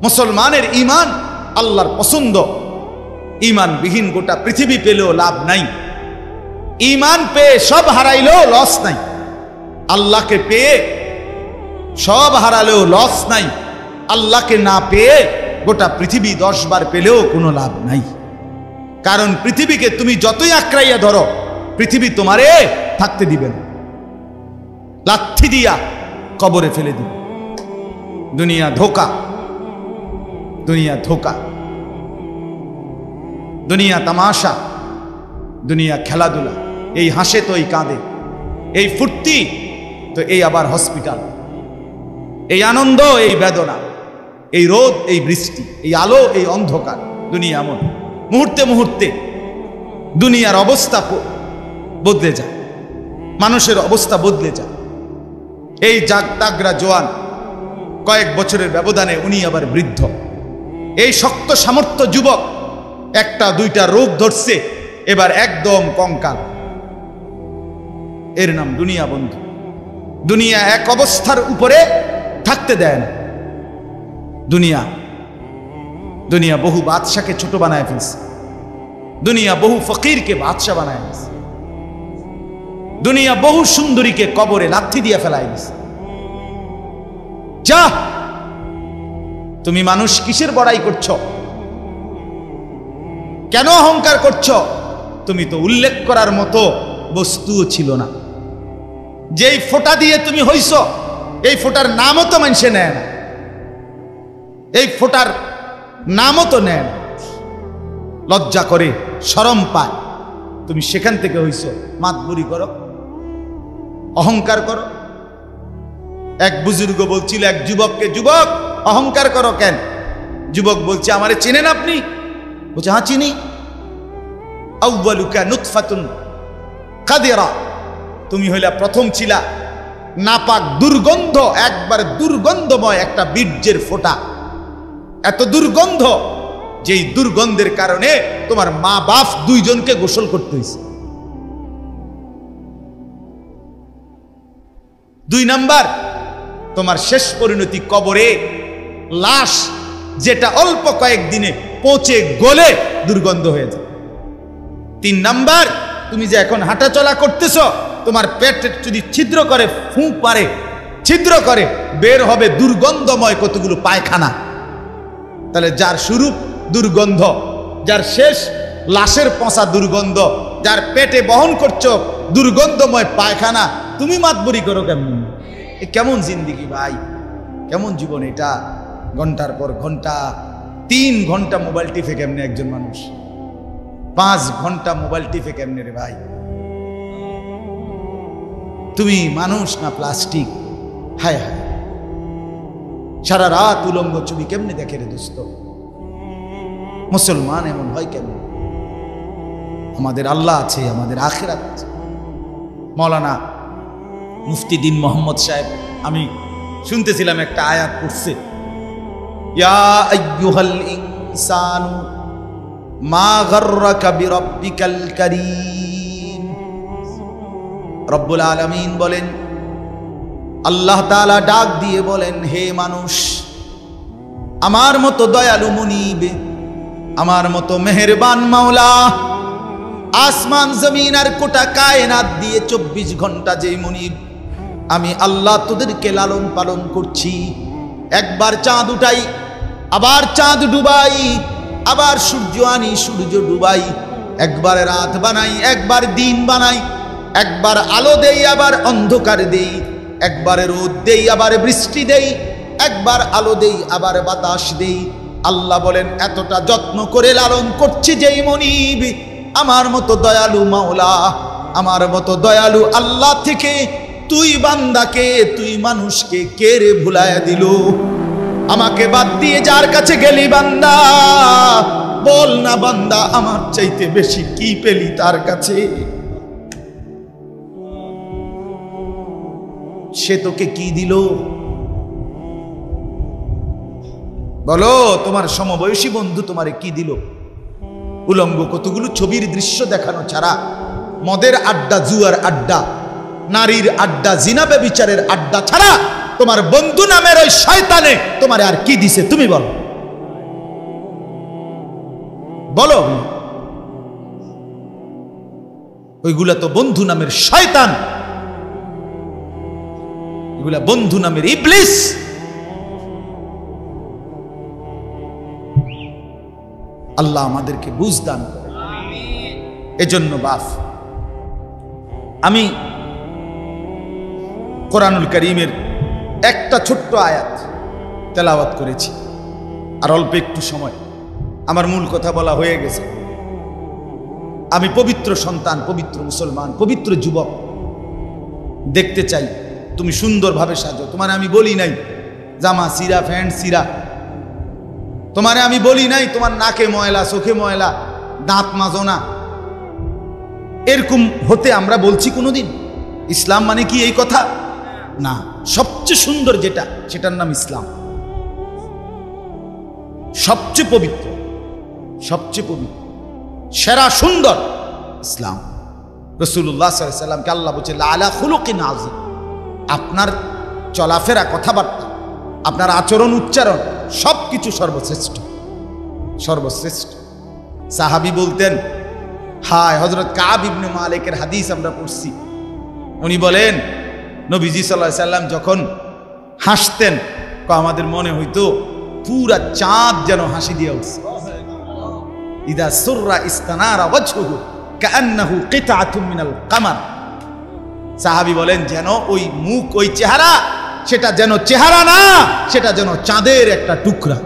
মুসলমানের ঈমান আল্লাহর পছন্দ। ঈমানবিহীন গোটা পৃথিবী পেলেও লাভ নাই, ঈমান পেয়ে সব হারাইলেও লস নাই, আল্লাহকে পেয়ে সব হারালেও লস নাই, আল্লাহকে না পেয়ে গোটা পৃথিবী 10 বার পেলেও কোনো লাভ নাই। কারণ পৃথিবীকে তুমি যতই আঁকড়াইয়া ধরো, পৃথিবী তোমারে থাকতে দিবে না, লাথি দিয়া কবরে ফেলে দিবে। দুনিয়া ধোকা, দুনিয়া ধোকা, দুনিয়া তামাশা, দুনিয়া খেলাধুলা। এই হাসে তো এই কাঁদে, এই ফুর্তি তো এই আবার হসপিটাল, এই আনন্দ এই বেদনা, এই রোদ এই বৃষ্টি, এই আলো এই অন্ধকার। দুনিয়া এমন, মুহূর্তে মুহূর্তে দুনিয়ার অবস্থা বদলে যায়, মানুষের অবস্থা বদলে যায়। এই জাগতাগরা জোয়ান, কয়েক বছরের ব্যবধানে উনি আবার বৃদ্ধ। এই শক্ত সামর্থ্য যুবক, একটা দুইটা রোগ ধরছে, এবার একদম কঙ্কাল। এর নাম দুনিয়া বন্ধু। দুনিয়া এক অবস্থার উপরে থাকতে দেয় না। দুনিয়া দুনিয়া বহু বাদশাকে ছোট বানায় ফেলছে, দুনিয়া বহু ফকিরকে বাদশা বানায় ফেলছে, দুনিয়া বহু সুন্দরীকে কবরে লাথি দিয়ে ফেলায় দিছে। যা, তুমি মানুষ কিসের বড়াই করছো? কেন অহংকার করছো? তুমি তো উল্লেখ করার মতো বস্তুও ছিল না। যেই ফোঁটা দিয়ে তুমি হইছ, এই ফোঁটার নামও তো মানুষে নেয় না, এই ফোঁটার নামও তো নেয় না। লজ্জা করে, শরম পায়, তুমি সেখান থেকে হইছ। মাতবুরি করো, অহংকার করো। এক বুজুর্গ বলছিল এক যুবককে, যুবক অহংকার করো কেন? যুবক বলছে, আমারে চেনেন আপনি? বলছে, হ্যাঁ চিনি। আউয়ালুকা নুতফাতুন কাদিরা, তুমি হইলা প্রথম ছিলা নাপাক দুর্গন্ধ, একবার দুর্গন্ধময় একটা বীর্যের ফোঁটা। এত দুর্গন্ধ, যেই দুর্গন্ধের কারণে তোমার মা বাপ দুইজনকে গোসল করতে হয়েছে। 2 নাম্বার, তোমার শেষ পরিণতি কবরে, লাশ যেটা অল্প কয়েকদিনে পচে গলে দুর্গন্ধ হয়ে যায়। 3 নাম্বার, তুমি যে এখন হাঁটাচলা করতেছ, তোমার পেট যদি ছিদ্র করে, ফুঁক পারে, ছিদ্র করে, বের হবে দুর্গন্ধময় কতগুলো পায়খানা। তাহলে যার শুরু দুর্গন্ধ, যার শেষ লাশের পচা দুর্গন্ধ, যার পেটে বহন করছো দুর্গন্ধময় পায়খানা, তুমি মাতবরি করো কেমন? এ কেমন জিন্দিগি ভাই, কেমন জীবন এটা? ঘন্টার পর ঘন্টা, 3 ঘন্টা মোবাইল টিপে কেমনে একজন মানুষ? 5 ঘন্টা মোবাইল টিপে কেমনে রে ভাই? তুমি মানুষ না প্লাস্টিক? হায় হায়, সারা রাত উলঙ্গ ছবি কেমনে দেখে রে দোস্ত? মুসলমান এমন হয় কেন? আমাদের আল্লাহ আছে, আমাদের আখিরাত আছে। মৌলানা মুফতি দ্বীন মোহাম্মদ সাহেব, আমি শুনতেছিলাম একটা আয়াত পড়ছে, ইয়া আইয়ুহাল ইনসানু মা গাররাকা বিরাব্বিকাল কারীম। রব্বুল আলামিন বলেন, আল্লাহ তাআলা ডাক দিয়ে বলেন, হে মানুষ, আমার মতো দয়ালু মুনিব, আমার মতো মেহেরবান মাওলা, আসমান জমিন আর গোটা কায়নাত দিয়ে 24 ঘন্টা যেই মুনিব, আমি আল্লাহ তোদেরকে লালন পালন করছি। একবার চাঁদ উঠাই, আবার চাঁদ ডুবাই, আবার সূর্য আনি, সূর্য ডুবাই, একবার রাত বানাই, একবার দিন বানাই, একবার আলো দেই, আবার অন্ধকার দেই, একবার রোদ দেই, আবার বৃষ্টি দেই, একবার আলো দেই, আবার বাতাস দেই। আল্লাহ বলেন, এতটা যত্ন করে লালন করছি যেই মুনিব, আমার মতো দয়ালু মাওলা, আমার মতো দয়ালু আল্লাহ থেকে তুই বান্দাকে, তুই মানুষকে কে রে ভুলায়া দিল? আমাকে বাদ দিয়ে যার কাছে গেলি বান্দা, বল না বান্দা, আমার চাইতে বেশি কি পেলি তার কাছে? সে তোকে কি দিল? বলো, তোমার সমবয়সী বন্ধু তোমারে কি দিল? উলঙ্গ কতগুলো ছবির দৃশ্য দেখানো ছাড়া, মদের আড্ডা, জুয়ার আড্ডা, নারীর আড্ডা, জিনা ব্যভিচারের আড্ডা ছাড়া তোমার বন্ধু নামের ওই শয়তানে তোমারে আর কি দিছে? তুমি বলো। বলো, ওইগুলা তো বন্ধু নামের শয়তান, এগুলা বন্ধু নামের ইবলিস। আল্লাহ আমাদেরকে বুঝ দান করে। এজন্য বাপ, আমি কোরআনুল কারীমের একটা ছোট্ট আয়াত তেলাওয়াত করেছি, আর অল্প একটু সময়, আমার মূল কথা বলা হয়ে গেছে। আমি পবিত্র সন্তান, পবিত্র মুসলমান, পবিত্র যুবক দেখতে চাই তুমি সুন্দরভাবে সাজো। তোমারে আমি বলি নাই জামা সিরা, প্যান্ট সিরা। তোমারে আমি বলি নাই তোমার নাকে ময়লা, চোখে ময়লা, দাঁত মাজো না। এরকম হতে আমরা বলছি কোনোদিন? ইসলাম মানে কি এই কথা? না। সবচেয়ে সুন্দর যেটা, সেটার নাম ইসলাম। সবচেয়ে পবিত্র, সবচেয়ে পবিত্র, সেরা সুন্দর ইসলাম। রাসূলুল্লাহ সাল্লাল্লাহু আলাইহি ওয়াসাল্লামকে আল্লাহ বলছে আলা খুলুকিন আযীম। আপনার চলাফেরা, কথাবার্তা, আপনার আচরণ, উচ্চারণ সবকিছু সর্বশ্রেষ্ঠ, সর্বশ্রেষ্ঠ। সাহাবী বলতেন, হায়, হযরত কাব ইবনে মালিকের হাদিস আমরা পড়ছি। উনি বলেন নবীজি সাল্লাল্লাহু আলাইহি ওয়াসাল্লাম যখন হাসতেন, আমাদের মনে হইতো পুরা চাঁদ যেন হাসি দিয়ে উঠছে। ইদা সুররা ইস্তানারা ওয়াজহুহু কাআন্নাহু কিতআতুম মিনাল কামার। সাহাবী বলেন যেন ওই মুখ, ওই চেহারা, সেটা যেন চেহারা না, সেটা যেন চাঁদের একটা টুকরা।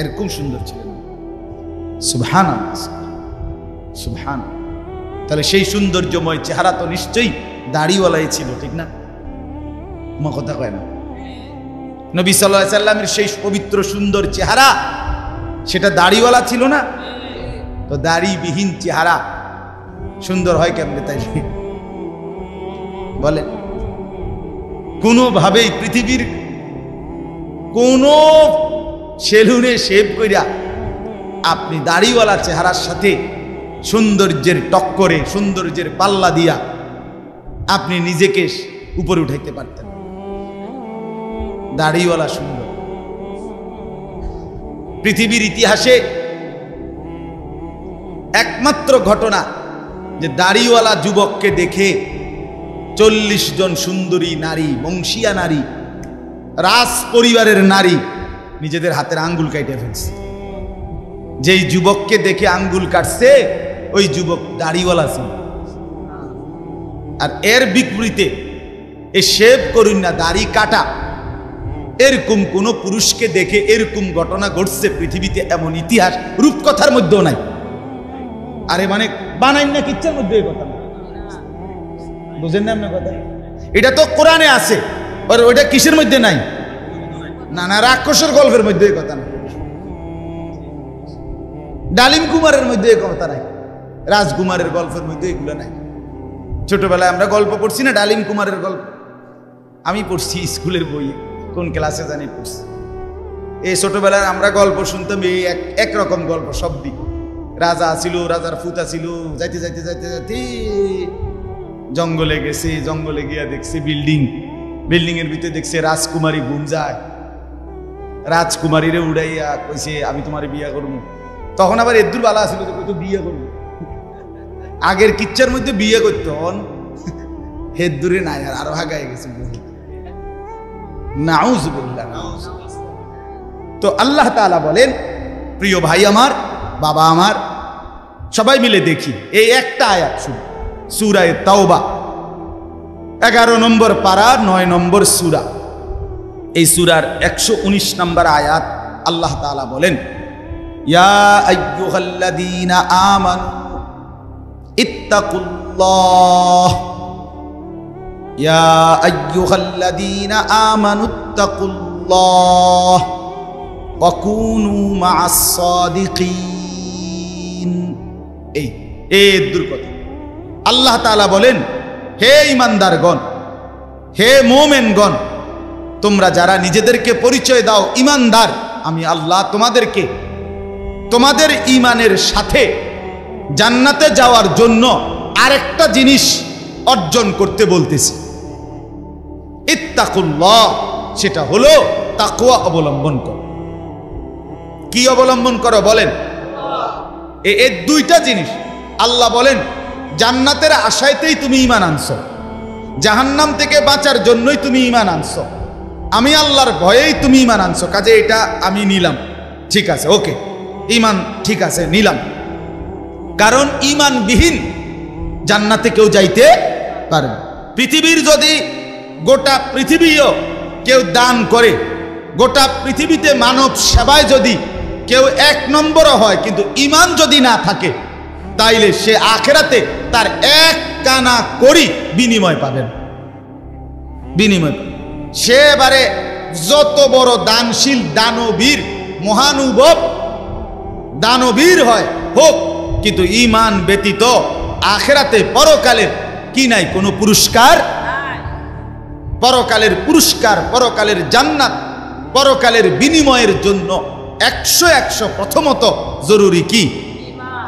এরকম সুন্দর ছিলেন। সুবহানাল্লাহ, সুবহানাল্লাহ। তাহলে সেই সৌন্দর্যময় চেহারা তো নিশ্চয়ই দাড়িওয়ালাই ছিল, ঠিক না? মা কথা কয় না? নবী সাল্লাল্লাহু আলাইহি সাল্লামের সেই পবিত্র সুন্দর চেহারা, সেটা দাড়িওয়ালা ছিল না? তো দাড়িবিহীন চেহারা সুন্দর হয় কেমনে? তাই বলে কোনোভাবেই পৃথিবীর কোন সেলুনে শেভ কইরা আপনি দাড়িওয়ালা চেহারার সাথে সৌন্দর্যের টক্করে, সৌন্দর্যের পাল্লা দিয়া আপনি নিজেকে উপরে উঠাইতে পারতেন। দাড়িওয়ালা সুন্দর। পৃথিবীর ইতিহাসে একমাত্র ঘটনা যে দাড়িওয়ালা যুবককে দেখে 40 জন সুন্দরী নারী, বংশীয়া নারী, রাজ পরিবারের নারী নিজেদের হাতের আঙ্গুল কাটে ফেলছে। যেই যুবককে দেখে আঙ্গুল কাটছে, ওই যুবক দাড়িওয়ালা ছিল। আর এর বিপরীতে এ শেভ করুন না, দাড়ি কাটা, এরকম কোন পুরুষকে দেখে এরকম ঘটনা ঘটছে পৃথিবীতে, এমন ইতিহাস রূপকথার মধ্যেও নাই। আরে মানে বানাইন না কিচ্ছার মধ্যে এই কথা, বুঝেন না আপনার কথা? এটা তো কোরআনে আছে, আর ওইটা কিসের মধ্যে নাই? না না, রাক্ষসের গল্পের মধ্যে এই কথা নাই, ডালিম কুমারের মধ্যে এই কথা নাই, রাজকুমারের গল্পের মধ্যে এগুলো নাই। ছোটবেলায় আমরা গল্প পড়ছি না, ডালিম কুমারের গল্প আমি পড়ছি স্কুলের বইয়ে, কোন ক্লাসে জানি পড়ছি। এই ছোটবেলায় আমরা গল্প শুনতাম, এই একরকম গল্প সব দিক। রাজা ছিল, রাজার ফুতা ছিল, যাইতে যাইতে যাইতে যাইতে জঙ্গলে গেছে, জঙ্গলে গিয়া দেখছে বিল্ডিং, বিল্ডিং এর ভিতরে দেখছে রাজকুমারী ঘুম যায়। রাজকুমারীরে উড়াইয়া কইছে আমি তোমার বিয়া করবো। তখন আবার এদুর বালা ছিল যে কইতো বিয়ে করবো। আগের কিচ্ছার মধ্যে বিয়ে করতো, হেদুরে নাই, আর আরো হাগায় গেছে। নাউজুবিল্লাহ, নাউজুবিল্লাহ। তো আল্লাহ তাআলা বলেন, প্রিয় ভাই আমার, বাবা আমার, সবাই মিলে দেখি এই একটা আয়াত শুনি, সূরা তাওবা 11 নম্বর পারা 9 নম্বর সূরা। এই সূরার 119 নম্বর আয়াত আল্লাহ তাআলা বলেন, ইয়া আইয়ুহাল্লাযীনা আমানু ইত্তাকুল্লাহ, ইয়া আইয়ুহাল্লাযীনা আমানু ইত্তাকুল্লাহ ওয়া কুনু মা'আস সাদিকিন। এই দুর্গতি আল্লাহ তাআলা বলেন, হে ঈমানদারগণ, হে মুমিনগণ, তোমরা যারা নিজেদেরকে পরিচয় দাও ঈমানদার, আমি আল্লাহ তোমাদেরকে তোমাদের ঈমানের সাথে জান্নাতে যাওয়ার জন্য আরেকটা জিনিস অর্জন করতে বলতেছি, ইত্তাকুল্লাহ, সেটা হলো তাকওয়া অবলম্বন করো। কি অবলম্বন করো বলেন? এই দুইটা জিনিস। আল্লাহ বলেন জান্নাতের আশায়তেই তুমি ঈমান আনছো, জাহান্নাম থেকে বাঁচার জন্যই তুমি ঈমান আনছো, আমি আল্লাহর ভয়েই তুমি ঈমান আনছো, কাজে এটা আমি নিলাম, ঠিক আছে, ওকে, ঈমান ঠিক আছে, নিলাম। কারণ ঈমানবিহীন জান্নাতে কেউ যাইতে পারে না। পৃথিবীর যদি গোটা পৃথিবীও কেউ দান করে, গোটা পৃথিবীতে মানব সেবায় যদি কেউ 1 নম্বরও হয়, কিন্তু ঈমান যদি না থাকে, তাইলে সে আখিরাতে তার 1 কানা করি বিনিময় পাবেন, বিনিময় পাবেন। সে এবারে যত বড় দানশীল দানবীর মহানুভব দানবীর হয় হোক, কিন্তু ঈমান ব্যতীত আখিরাতে পরকালের কি নাই? কোনো পুরস্কার। পরকালের পুরস্কার, পরকালের জান্নাত, পরকালের বিনিময়ের জন্য 100 প্রথমত জরুরি কি?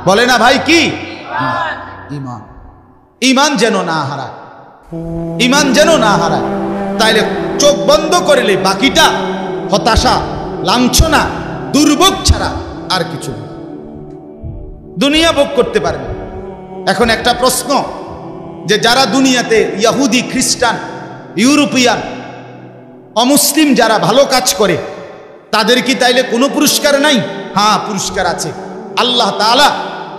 বলে না ভাই, কি? ঈমান। ঈমান যেন না হারায়, ঈমান যেন না হারায়। তাইলে চোখ বন্ধ করলে বাকিটা হতাশা, লাঞ্ছনা, দুর্ভোগ ছাড়া আর কিছু না। দুনিয়া ভোগ করতে পারবে। এখন একটা প্রশ্ন, যে যারা দুনিয়াতে ইহুদি, খ্রিস্টান, ইউরোপিয়ান, অমুসলিম যারা ভালো কাজ করে, তাদের কি তাইলে কোনো পুরস্কার নাই? হ্যাঁ, পুরস্কার আছে। আল্লাহ তাআলা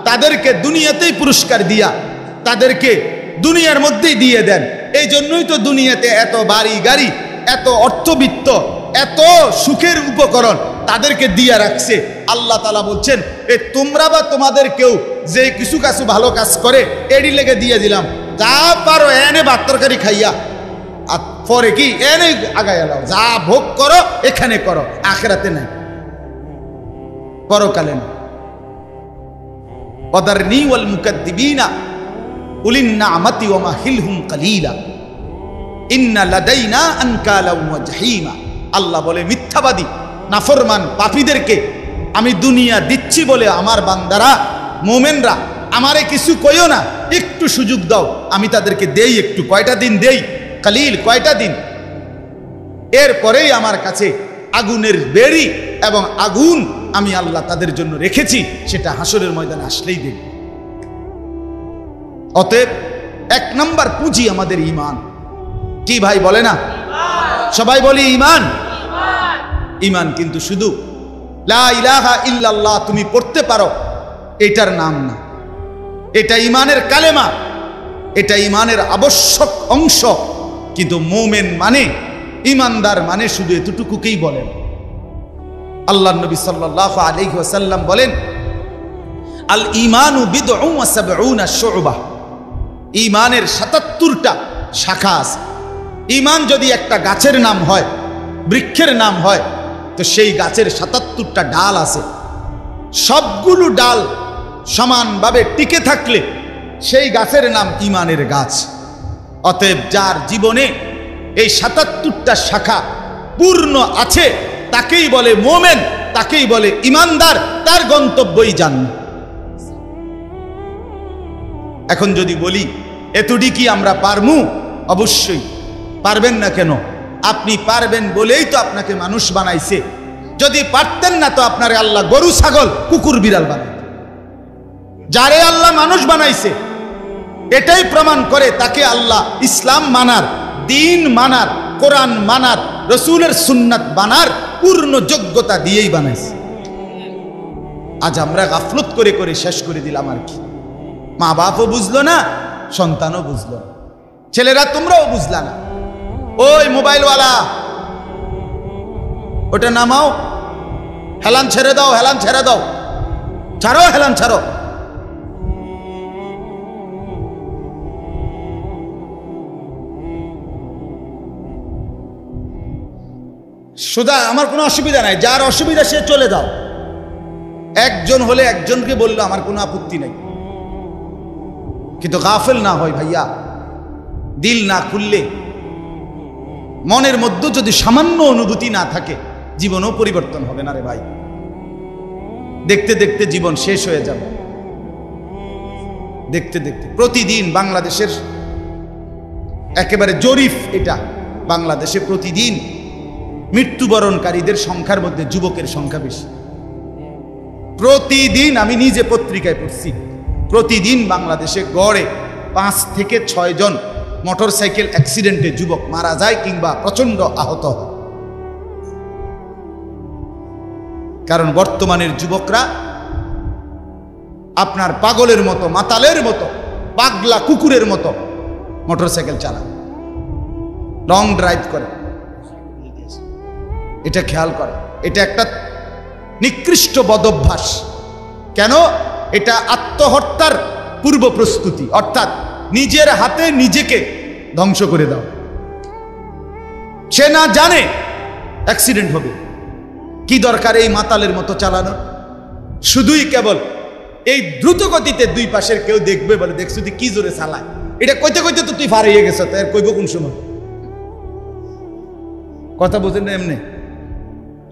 তাদেরকে দুনিয়াতেই পুরস্কার দিয়া তাদেরকে দুনিয়ার মধ্যেই দিয়ে দেন। এই জন্যই তো দুনিয়াতে এত বাড়ি গাড়ি, এত অর্থবিত্ত, এত সুখের উপকরণ তাদেরকে দিয়া রাখছে। আল্লাহ তাআলা বলছেন, এ তোমরা বা তোমাদের কেউ যে কিছু কাছু ভালো কাজ করে এডি লেগে দিয়ে দিলাম, যা পারো এনে ভাত তরকারি খাইয়া, আর পরে কি এনে আগায় এলাও, যা ভোগ করো এখানে করো, আখিরাতে নাই, পরকালে না। ওয়াদারনি ওয়াল মুকাদ্দিবিনা উলিন নি'মাতি ওয়া মাহিলহুম কালিলা ইন্না লাদাইনা আনকালা ওয়া জাহিমা। আল্লাহ বলে মিথ্যাবাদী, নাফরমান, পাপীদেরকে আমি দুনিয়া দিচ্ছি বলে আমার বান্দারা, মোমেনরা আমারে কিছু কইও না, একটু সুযোগ দাও, আমি তাদেরকে দেই একটু। কয়টা দিন দেই? কালিল, কয়টা দিন। এরপরেই আমার কাছে আগুনের বেড়ি এবং আগুন আমি আল্লাহ তাদের জন্য রেখেছি, সেটা হাসরের ময়দানে আসলেই দেব। অতএব 1 নম্বর পুঁজি আমাদের ঈমান। কি ভাই বলে না? সবাই বলি ঈমান। ঈমান কিন্তু শুধু লা ইলাহা ইল্লাল্লাহ তুমি পড়তে পারো এটার নাম না, এটা ঈমানের কালেমা, এটা ঈমানের আবশ্যক অংশ। কিন্তু মুমিন মানে, ঈমানদার মানে শুধু এতটুকুকেই বলেন। আল্লাহর নবী সাল্লাল্লাহু আলাইহি ওয়াসাল্লাম বলেন, আল ঈমানু বিদউন ওয়া সাবউনা শু'বা। ঈমানের 77টা শাখা আছে। ঈমান যদি একটা গাছের নাম হয়, বৃক্ষের নাম হয়, তো সেই গাছের 77টা ডাল আছে। সবগুলো ডাল সমানভাবে টিকে থাকলে সেই গাছের নাম ঈমানের গাছ। অতএব যার জীবনে এই 77টা শাখা পূর্ণ আছে তাকেই বলে মুমিন, তাকেই বলে ঈমানদার, তার গন্তব্যই জান্নাত। এখন যদি বলি এতটি কি আমরা পারমু? অবশ্যই পারবেন না কেন? আপনি পারবেন বলেই তো আপনাকে মানুষ বানাইছে। যদি পারতেন না তো আপনারে আল্লাহ গরু, ছাগল, কুকুর, বিড়াল বানাইতেন। যারে আল্লাহ মানুষ বানাইছে এটাই প্রমাণ করে তাকে আল্লাহ ইসলাম মানার, দিন মানার, কোরআন মানার, রসুলের সুন্নাত মানার পূর্ণ যোগ্যতা দিয়েই বানাইছে। আজ আমরা গাফলত করে করে শেষ করে দিলাম। আর কি, মা বাপও বুঝলো না, সন্তানও বুঝলো না, ছেলেরা তোমরাও বুঝলা না। ওই মোবাইলওয়ালা, ওটা নামাও, হেলান ছেড়ে দাও, হেলান ছেড়ে দাও, ছাড়ো, হেলান ছাড়ো। সুদা আমার কোনো অসুবিধা নাই, যার অসুবিধা সে চলে যাও। একজন হলে একজনকে বললো আমার কোনো আপত্তি নেই, কিন্তু গাফেল না হয় ভাইয়া। দিল না খুললে, মনের মধ্যে যদি সামান্য অনুভূতি না থাকে, জীবনও পরিবর্তন হবে না রে ভাই। দেখতে দেখতে জীবন শেষ হয়ে যাবে। দেখতে দেখতে প্রতিদিন বাংলাদেশের একেবারে জরিপ এটা, বাংলাদেশে প্রতিদিন মৃত্যুবরণকারীদের সংখ্যার মধ্যে যুবকের সংখ্যা বেশি। প্রতিদিন আমি নিজে পত্রিকায় পড়ছি, প্রতিদিন বাংলাদেশে গড়ে 5 থেকে 6 জন মোটরসাইকেল অ্যাক্সিডেন্টে যুবক মারা যায় কিংবা প্রচন্ড আহত হয়। কারণ বর্তমানের যুবকরা আপনার পাগলের মতো, মাতালের মতো, পাগলা কুকুরের মতো মোটরসাইকেল চালায়, লং ড্রাইভ করে। এটা খেয়াল করে, এটা একটা নিকৃষ্ট বদভ্যাস। কেন? এটা আত্মহত্যার পূর্ব প্রস্তুতি, অর্থাৎ নিজের হাতে নিজেকে ধ্বংস করে দাও। সে না জানে অ্যাক্সিডেন্ট হবে, কি দরকার এই মাতালের মতো চালানো? শুধুই কেবল এই দ্রুত গতিতে দুই পাশের কেউ দেখবে, বলে দেখছো তুই কি জোরে চালায়, এটা কইতে কইতে তো তুই ফারিয়ে গেছ, তাই কইব কোন সময়? কথা বোঝেন না এমনি?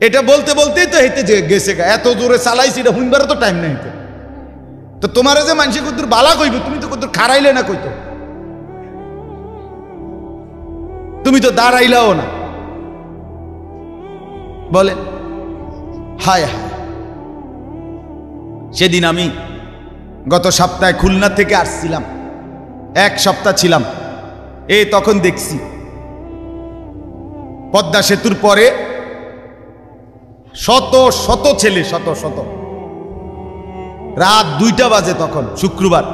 এটা বলতে বলতেই তো হেঁটে গেছে, এত জোরে চালাইছি, এটা হুইনবারও তো টাইম নেই। তো তোমার যে মানুষে কত বালা কইব, তুমি তো কত খারাইলে না, কইতো তুমি তো দাঁড়াইলাও না। বলে হায় হায়। সেদিন আমি গত সপ্তাহে খুলনা থেকে আসছিলাম, 1 সপ্তাহ ছিলাম। তখন দেখছি পদ্মা সেতুর পরে শত শত ছেলে, শত শত, রাত 2টা বাজে তখন শুক্রবার,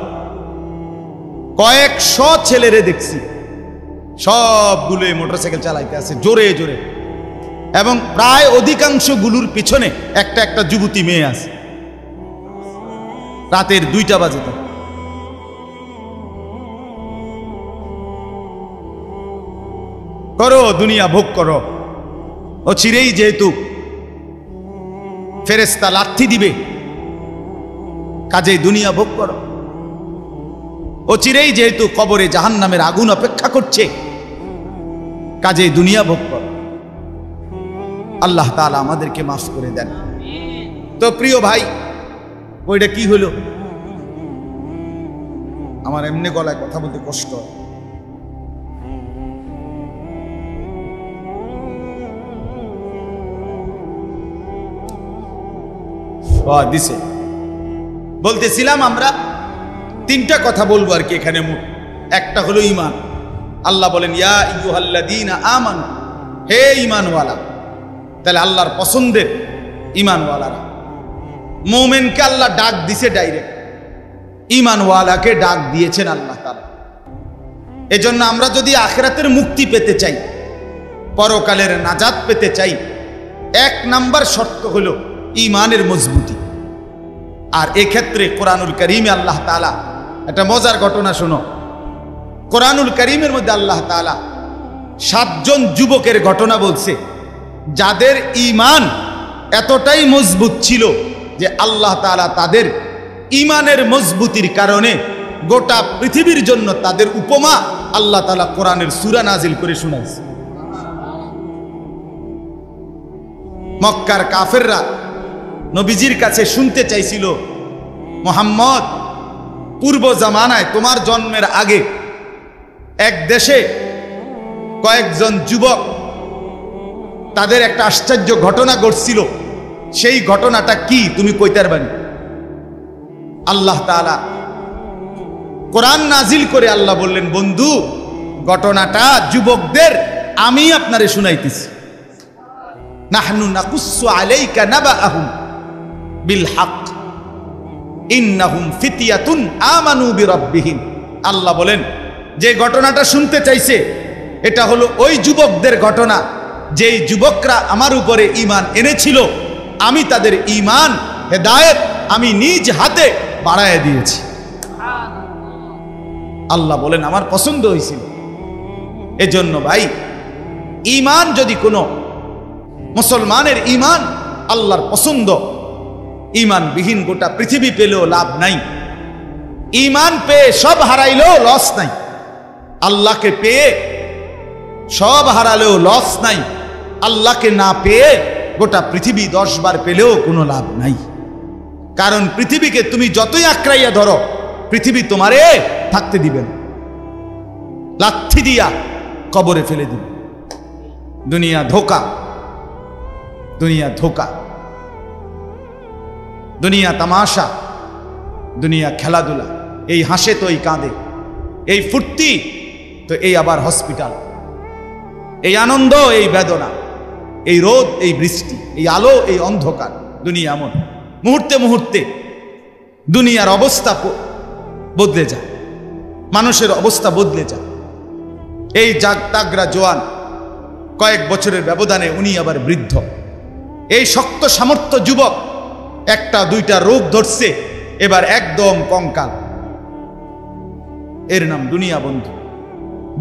কয়েকশো ছেলেরে দেখছি, সবগুলো মোটরসাইকেল চালাইতে আছে জোরে জোরে, এবং প্রায় অধিকাংশ গুলোর পিছনে একটা একটা যুবতী মেয়ে আছে। রাতের 2টা বাজে তো। করো দুনিয়া ভোগ করো, ও চিরেই যেহেতু ফেরেশতা লাথি দিবে, কাজেই দুনিয়া ভোগ করো। ও চিরেই যেহেতু কবরে জাহান্নামের আগুন অপেক্ষা করছে, কাজেই দুনিয়া ভোগ করো। আল্লাহ তাআলা আমাদেরকে মাফ করে দেন। তো প্রিয় ভাই, ওইটা কি হলো? আমার এমনি গলায় কথা বলতে কষ্ট দিছে। বলতেছিলাম আমরা 3টা কথা বলবো আর কি এখানে। একটা হলো ঈমান। আল্লাহ বলেন ইয়া আইয়ুহাল্লাযীনা আমানু, হে ঈমানওয়ালা। তাহলে আল্লাহর পছন্দের ঈমানওয়ালারা, মুমিনকে আল্লাহ ডাক দিছে ডাইরেক্ট, ঈমানওয়ালাকে ডাক দিয়েছেন আল্লাহ তাআলা। এজন্য আমরা যদি আখিরাতের মুক্তি পেতে চাই, পরকালের নাজাত পেতে চাই, 1 নাম্বার শর্ত হলো ঈমানের মজবুতি। আর এক্ষেত্রে কোরআনুল কারীমে আল্লাহ তাআলা একটা মজার ঘটনা শোনো। কোরআনুল কারীমের মধ্যে আল্লাহ তাআলা 7 জন যুবকের ঘটনা বলছে, যাদের ঈমান এতটাই মজবুত ছিল যে আল্লাহ তাআলা তাদের ঈমানের মজবুতির কারণে গোটা পৃথিবীর জন্য তাদের উপমা আল্লাহ তাআলা কোরআনের সূরা নাজিল করে শোনাইছে। মক্কার কাফেররা নবীজির কাছে শুনতে চাইছিল, মুহাম্মদ, পূর্ব জামানায় তোমার জন্মের আগে এক দেশে কয়েকজন যুবক, তাদের একটা আশ্চর্য ঘটনা ঘটছিল, সেই ঘটনাটা কি তুমি কইতে পারবেন? আল্লাহ তাআলা কোরআন নাজিল করে আল্লাহ বললেন, বন্ধু, ঘটনাটা যুবকদের আমি আপনারে শুনাইতেছি। নাহনু নাকুসসু আলাইকা নাবাআহুম বিল হক ইন্নাহুম ফিতয়াতুন আমানু বিরাব্বিহিম। আল্লাহ বলেন, যে ঘটনাটা শুনতে চাইছে এটা হলো ওই যুবকদের ঘটনা, যেই যুবকরা আমার উপরে ঈমান এনেছিল, আমি তাদের ঈমান হেদায়েত আমি নিজ হাতে বাড়ায় দিয়েছি। আল্লাহ বলেন আমার পছন্দ হয়েছিল। এজন্য ভাই, ঈমান যদি কোনো মুসলমানের ঈমান আল্লাহর পছন্দ, ঈমানবিহীন গোটা পৃথিবী পেলেও লাভ নাই, ঈমান পেয়ে সব হারাইলেও লস নাই, আল্লাহকে পেয়ে সব হারালেও লস নাই, আল্লাহকে না পেয়ে গোটা পৃথিবী 10 বার পেলেও কোনো লাভ নাই। কারণ পৃথিবীকে তুমি যতই আঁকড়াইয়া ধরো, পৃথিবী তোমারে থাকতে দিবে না, লাথি দিয়া কবরে ফেলে দিবে। দুনিয়া ধোকা, দুনিয়া ধোকা। দুনিয়া তামাশা, দুনিয়া খেলাধুলা, এই হাসে তো এই কাঁদে, এই ফুর্তি তো এই আবার হসপিটাল, এই আনন্দ এই বেদনা, এই রোদ এই বৃষ্টি, এই আলো এই অন্ধকার। দুনিয়া এমন, মুহূর্তে মুহূর্তে দুনিয়ার অবস্থা বদলে যায়, মানুষের অবস্থা বদলে যায়। এই তাগড়া জোয়ান, কয়েক বছরের ব্যবধানে উনি আবার বৃদ্ধ। এই শক্ত সামর্থ্য যুবক একটা দুইটা রোগ ধরছে, এবার একদম কঙ্কাল। এর নাম দুনিয়া বন্ধু।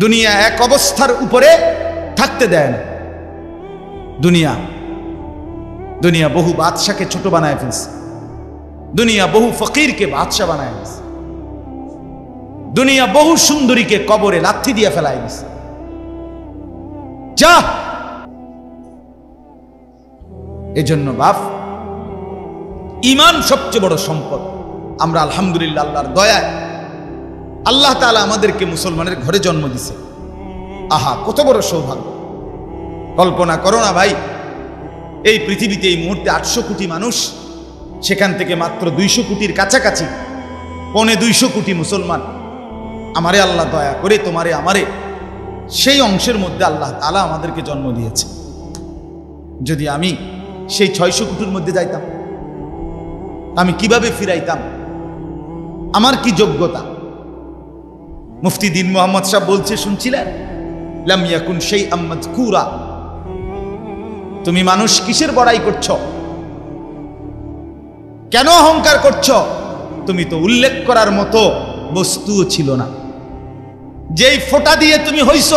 দুনিয়া এক অবস্থার উপরে থাকতে দেয় না। দুনিয়া বহু বাদশাকে ছোট বানায় ফেলছে, দুনিয়া বহু ফকিরকে বাদশা বানায় ফেলছে, দুনিয়া বহু সুন্দরীকে কবরে লাথি দিয়ে ফেলায় দিছে। যা, এজন্য বাপ, ঈমান সবচেয়ে বড় সম্পদ। আমরা আলহামদুলিল্লাহ আল্লাহর দয়ায় আল্লাহ তাআলা আমাদেরকে মুসলমানের ঘরে জন্ম দিছে। আহা, কত বড় সৌভাগ্য! কল্পনা করো না ভাই, এই পৃথিবীতে এই মুহূর্তে 800 কোটি মানুষ, সেখান থেকে মাত্র 200 কোটির কাছাকাছি, 250 কোটি মুসলমান। আমারে আল্লাহ দয়া করে তোমারে আমারে সেই অংশের মধ্যে আল্লাহ তাআলা আমাদেরকে জন্ম দিয়েছে। যদি আমি সেই 600 কোটির মধ্যে যাইতাম, আমি কিভাবে ফিরাইতাম? আমার কি যোগ্যতা? মুফতি দ্বীন মুহাম্মদ সাহেব বলছে, শুনছিলেন? লাম ইয়াকুন শাইআম মাযকুরা। তুমি মানুষ কিসের বড়াই করছো? কেন অহংকার করছো? তুমি তো উল্লেখ করার মতো বস্তুও ছিল না। যেই ফোঁটা দিয়ে তুমি হইছ,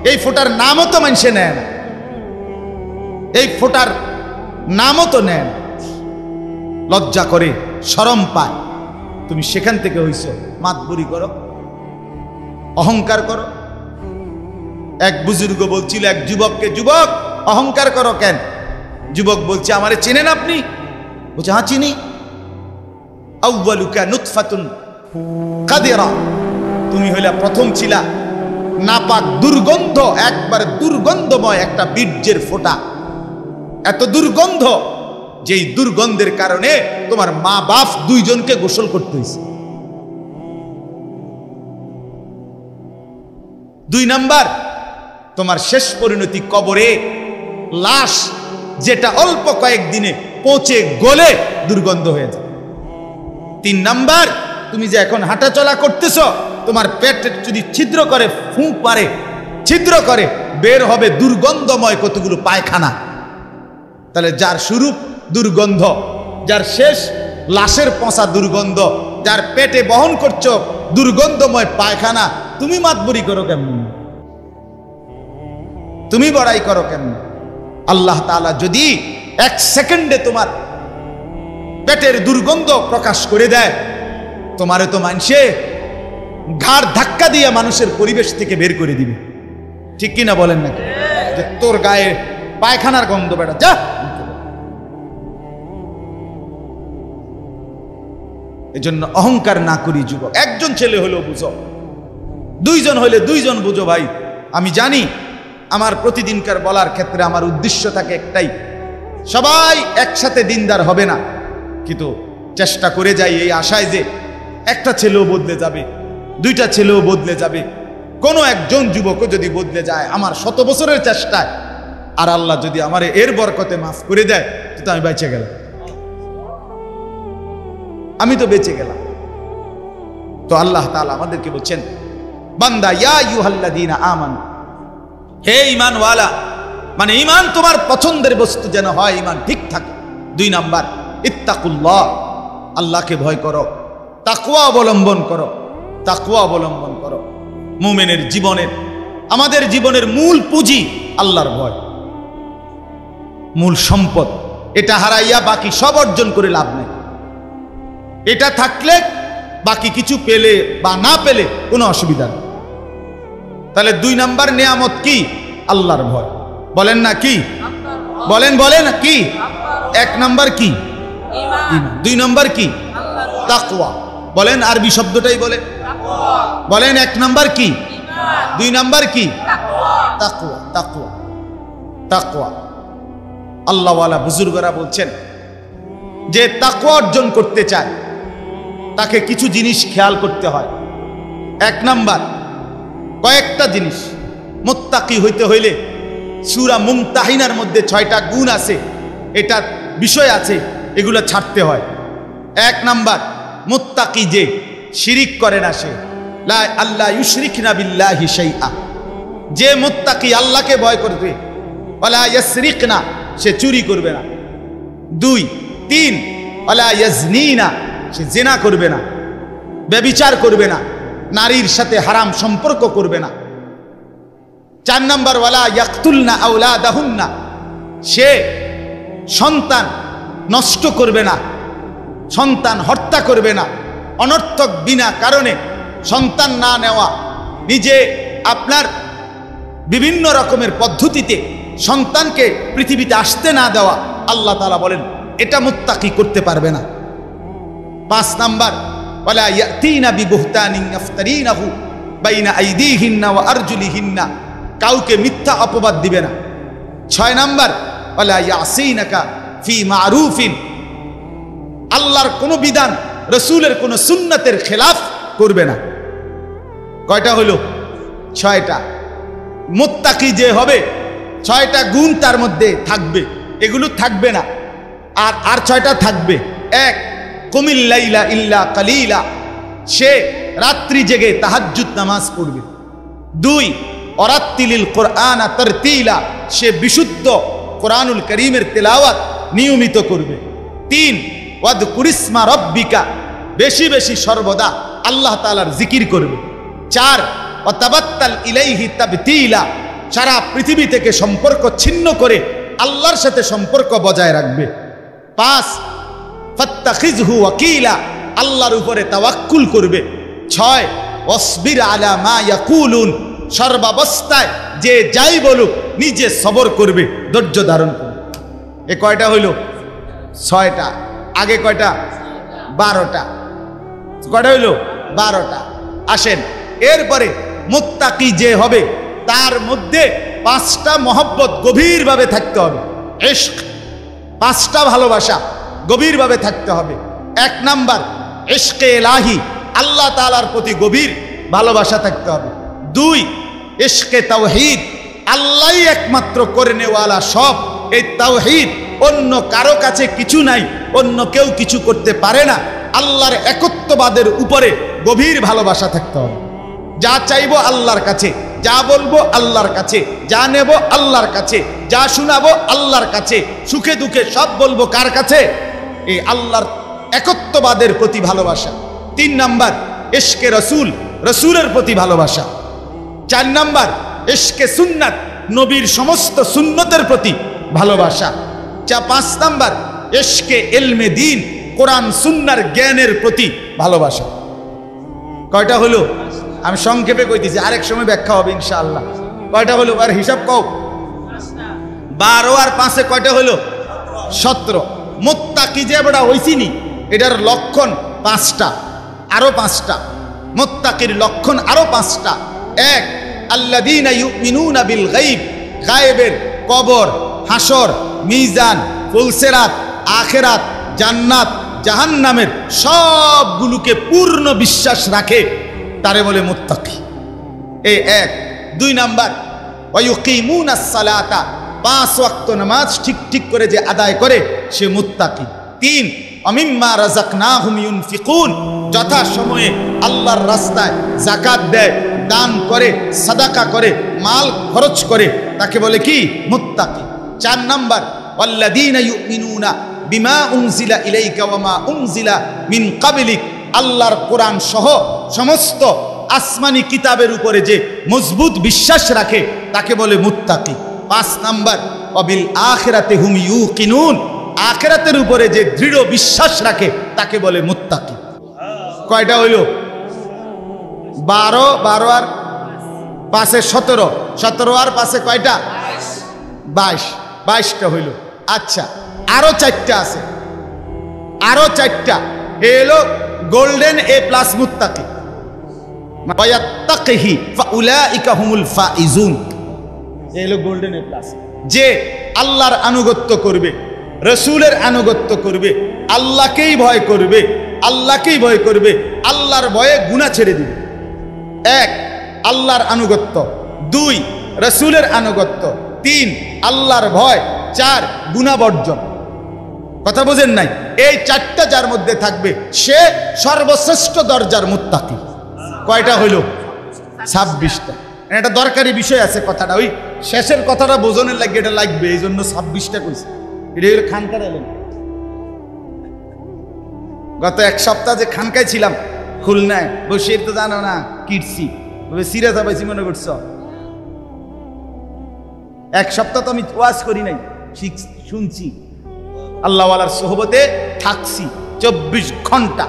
এই ফোঁটার নামও তো মানুষে নেয় না, এই ফোঁটার নামও তো নেয় না। লজ্জা করে, শরম পায়। তুমি সেখান থেকে হইছ। মাতবুরি করো, অহংকার করো। এক বুজুর্গ বলছিল এক যুবককে, যুবক অহংকার করো কেন? যুবক বলছে, আমারে চেনেন আপনি? বলছে, হ্যাঁ চিনি। আউয়ালুকা নুতফাতুন কাদিরা, তুমি হইলা প্রথম ছিলা নাপাক দুর্গন্ধ, একবার দুর্গন্ধময় একটা বীর্যের ফোঁটা। এত দুর্গন্ধ, যেই দুর্গন্ধের কারণে তোমার মা বাপ দুইজনকে গোসল করতে হয়েছে। 2 নাম্বার, তোমার শেষ পরিণতি কবরে, লাশ যেটা অল্প কয়েকদিনে পচে গলে দুর্গন্ধ হয়ে যায়। 3 নাম্বার, তুমি যে এখন হাঁটাচলা করতেছ, তোমার পেট যদি ছিদ্র করে, ফুঁক পারে, ছিদ্র করে, বের হবে দুর্গন্ধময় কতগুলো পায়খানা। তাহলে যার শুরু দুর্গন্ধ, যার শেষ লাশের পচা দুর্গন্ধ, যার পেটে বহন করছো দুর্গন্ধময় পায়খানা, তুমি মাতবরি করো কেমন? তুমি বড়াই করো কেমন? আল্লাহ তাআলা যদি 1 সেকেন্ডে তোমার পেটের দুর্গন্ধ প্রকাশ করে দেয়, তোমারে তো মানুষে ঘাড় ধাক্কা দিয়ে মানুষের পরিবেশ থেকে বের করে দিবে। ঠিক কিনা বলেন নাকি? যে তোর গায়ে পায়খানার গন্ধ, বেটা যা। এজন্য অহংকার না করি যুবক। একজন ছেলে হলেও বুঝো, 2 জন হলে 2 জন বুঝো ভাই। আমি জানি আমার প্রতিদিনকার বলার ক্ষেত্রে আমার উদ্দেশ্য থাকে একটাই, সবাই একসাথে দিনদার হবে না, কিন্তু চেষ্টা করে যাই এই আশায় যে একটা ছেলেও বদলে যাবে, 2টা ছেলেও বদলে যাবে, কোনো একজন যুবকও যদি বদলে যায় আমার 100 বছরের চেষ্টায়, আর আল্লাহ যদি আমারে এর বরকতে মাফ করে দেয়, তো আমি বেঁচে গেলাম, আমি তো বেঁচে গেলাম। তো আল্লাহ তাআলা আমাদেরকে বলছেন, বান্দা ইয়া আইয়ুহাল্লাযীনা আমানু, হে ঈমানওয়ালা, মানে ঈমান তোমার পছন্দের বস্তু যেন হয়, ঈমান ঠিক থাকে। 2 নাম্বার, ইত্তাকুল্লাহ, আল্লাহকে ভয় করো, তাকওয়া অবলম্বন করো, তাকওয়া অবলম্বন করো। মুমিনের জীবনের, আমাদের জীবনের মূল পুঁজি আল্লাহর ভয়, মূল সম্পদ। এটা হারাইয়া বাকি সব অর্জন করে লাভ নেই। এটা থাকলে বাকি কিছু পেলে বা না পেলে কোনো অসুবিধা নেই। তাহলে 2 নাম্বার নিয়ামত কি? আল্লাহর ভয়। বলেন না কি? বলেন বলেন কি? 1 নাম্বার কি? ঈমান। 2 নাম্বার কি? তাকওয়া। বলেন, আরবি শব্দটাই বলেন, বলেন 1 নাম্বার কি? 2 নাম্বার কি? তাকওয়া। তাকওয়া, তাকওয়া। আল্লাহওয়ালা বুজুর্গরা বলছেন, যে তাকওয়া অর্জন করতে চায় তাকে কিছু জিনিস খেয়াল করতে হয়। এক নাম্বার, কয়েকটা জিনিস মুত্তাকি হইতে হইলে সূরা মুমতাহিনার মধ্যে 6টা গুণ আছে, এটা বিষয় আছে, এগুলো ছাড়তে হয়। এক নাম্বার, মুত্তাকি যে শিরিক করে না, সে লা আল্লাহ ইউশরিকনা বিল্লাহি শাইআ, যে মুত্তাকি আল্লাহকে ভয় করবে, ওয়ালা ইয়াসরিকনা, সে চুরি করবে না। 2, 3, ওয়ালা ইয়াজনিনা, সে জিনা করবে না, ব্যভিচার করবে না, নারীর সাথে হারাম সম্পর্ক করবে না। 4 নাম্বার, ওয়ালা ইয়াকতুলনা আওলাদাহুন্না, সে সন্তান নষ্ট করবে না, সন্তান হত্যা করবে না, অনর্থক বিনা কারণে সন্তান না নেওয়া, নিজে আপনার বিভিন্ন রকমের পদ্ধতিতে সন্তানকে পৃথিবীতে আসতে না দেওয়া, আল্লাহ তাআলা বলেন এটা মুত্তাকি করতে পারবে না। 5 নাম্বার, ওয়ালা ইয়াতিনা বিবুহতানিন ইফতারিনাহু বাইনা আইদিহিন্না ওয়া আরজুলিহিন্না, কাউকে মিথ্যা অপবাদ দিবে না। 6 নাম্বার, ওয়ালা ইয়াসিনাকা ফি মারুফিন, আল্লাহর কোনো বিধান, রাসূলের কোনো সুন্নতের খেলাফ করবে না। কয়টা হলো? 6টা। মুত্তাকি যে হবে 6টা গুণ তার মধ্যে থাকবে, এগুলো থাকবে না। আর 6টা থাকবে। 1, কুমিল লাইলা ইল্লা কালিলা, সে রাত্রি জেগে তাহাজ্জুদ নামাজ পড়বে। 2, ওয়ারাত্তিলিল কুরআনা তারতিলা, সে বিশুদ্ধ কোরআনুল কারীমের তেলাওয়াত নিয়মিত করবে। 3, ওয়াদকুরিসমা রাব্বিকা, বেশি বেশি সর্বদা আল্লাহ তাআলার জিকির করবে। 4, ওয়াতাবাত্তাল ইলাইহি তাবতিলা, সারা পৃথিবী থেকে সম্পর্ক ছিন্ন করে আল্লাহর সাথে সম্পর্ক বজায় রাখবে। 5, ফাত্তাখিযহু ওয়াকিলা, আল্লাহর উপরে তাওয়াক্কুল করবে। 6, ওয়াসবির আলা মা ইয়াকুলুন, সর্বাবস্থায় যে যাই বলুক নিজে সবর করবে, ধৈর্য ধারণ করবে। এ কয়টা হইল? 6টা। আগে কয়টা? 12টা। কয়টা হইল? 12টা। আসেন, এরপরে মুত্তাকি যে হবে তার মধ্যে 5টা মহব্বত গভীরভাবে থাকতে হবে। ইশক, 5টা ভালোবাসা গভীরভাবে থাকতে হবে। 1 নাম্বার, ইশকে ইলাহি, আল্লাহ তাআলার প্রতি গভীর ভালোবাসা থাকতে হবে। 2, ইশকে তাওহীদ, আল্লাহই একমাত্র করে নেওয়ালা সব, এই তাওহীদ, অন্য কারো কাছে কিছু নাই, অন্য কেউ কিছু করতে পারে না, আল্লাহর একত্ববাদের উপরে গভীর ভালোবাসা থাকতে হবে। যা চাইবো আল্লাহর কাছে, যা বলবো আল্লাহর কাছে, যা নেব আল্লাহর কাছে, যা শোনাবো আল্লাহর কাছে, সুখে দুঃখে সব বলবো কার কাছে? এই আল্লাহর একত্ববাদের প্রতি ভালোবাসা। 3 নাম্বার, ইশকে রাসূল, রাসূলের প্রতি ভালোবাসা। 4 নাম্বার, ইশকে সুন্নাত, নবীর সমস্ত সুন্নতের প্রতি ভালোবাসা। 5 নাম্বার, ইশকে ইলমে দ্বীন, কোরআন সুন্নাহর জ্ঞানের প্রতি ভালোবাসা। কয়টা হলো? আমি সংক্ষেপে কইতেছি, আরেক সময় ব্যাখ্যা হবে ইনশাআল্লাহ। কয়টা হলো? আর হিসাব কও। 12 আর 5-এ কয়টা হলো? 17। মুত্তাকি যে বড় হইছিনি, এটার লক্ষণ 5টা, আরো 5টা। মুত্তাকির লক্ষণ আরো 5টা। 1, আল্লাযীনা ইউমিনুনা বিল গায়ব, গায়েবের, কবর, হাসর, মিজান, ফুলসিরাত, আখিরাত, জান্নাত, জাহান্নামের সবগুলোকে পূর্ণ বিশ্বাস রাখে, তারে বলে মুত্তাকি। এই 1। 2 নাম্বার, ওয়ায়ুকিমুনাস সালাতা, 5 ওয়াক্ত নামাজ ঠিক ঠিক করে যে আদায় করে সে মুত্তাকি। 3, অমিম্মা রাযাকনাহুম ইউনফিকুন, যথা সময়ে আল্লাহর রাস্তায় যাকাত দেয়, দান করে, সাদাকা করে, মাল খরচ করে, তাকে বলে কি? মুত্তাকি। 4 নাম্বার, ওয়াল্লাযীনা ইউমিনুনা বিমা উনজিলা ইলাইকা ওয়া মা উনজিলা মিন ক্বাবলিক, আল্লাহর কোরআন সহ সমস্ত আসমানি কিতাবের উপরে যে মজবুত বিশ্বাস রাখে তাকে বলে মুত্তাকি। 5 নাম্বার, ওয়াবিল আখিরাতি হুম ইউকিনুন, আখিরাতের উপরে যে দৃঢ় বিশ্বাস রাখে তাকে বলে মুত্তাকি। কয়টা হইল? 12, 12 আর 5-এ 17, 17 আর 5-এ কয়টা? 22, 22টা হইল। আচ্ছা, আরো 4টা আছে, আরো 4টা। এলো গোল্ডেন A+ মুত্তাকি। ওয়ায়াত্তাকিহি ফাউলাইকা হুমুল ফাইজুন, এলো গোল্ডেন A+, যে আল্লাহর আনুগত্য করবে, রাসূলের আনুগত্য করবে, আল্লাহকেই ভয় করবে, আল্লাহকেই ভয় করবে, আল্লাহর ভয়ে গুনাহ ছেড়ে দিবে। এক, আল্লাহর আনুগত্য। দুই, রাসূলের আনুগত্য। তিন, আল্লাহর ভয়। চার, গুনাহ বর্জন। কথা বুঝেন নাই? এই চারটা যার মধ্যে থাকবে সে সর্বশ্রেষ্ঠ দরজার মুত্তাকি। কয়টা হইল? 26টা। এটা দরকারি বিষয় আছে কথাটা, ওই শেষের কথাটা বোঝনের লাগে এটা লাগবে, এই জন্য 26টা কইছে। এটা হইল খানকার এলেন। গত এক সপ্তাহ যে খানকায় ছিলাম খুলনায় বসে, তো জানো না কিটছি সিরাজা পাইছি মনে করছ। এক সপ্তাহ তো আমি ওয়াজ করি নাই, শুনছি, আল্লাহওয়ালার সোহবতে থাকছি 24 ঘন্টা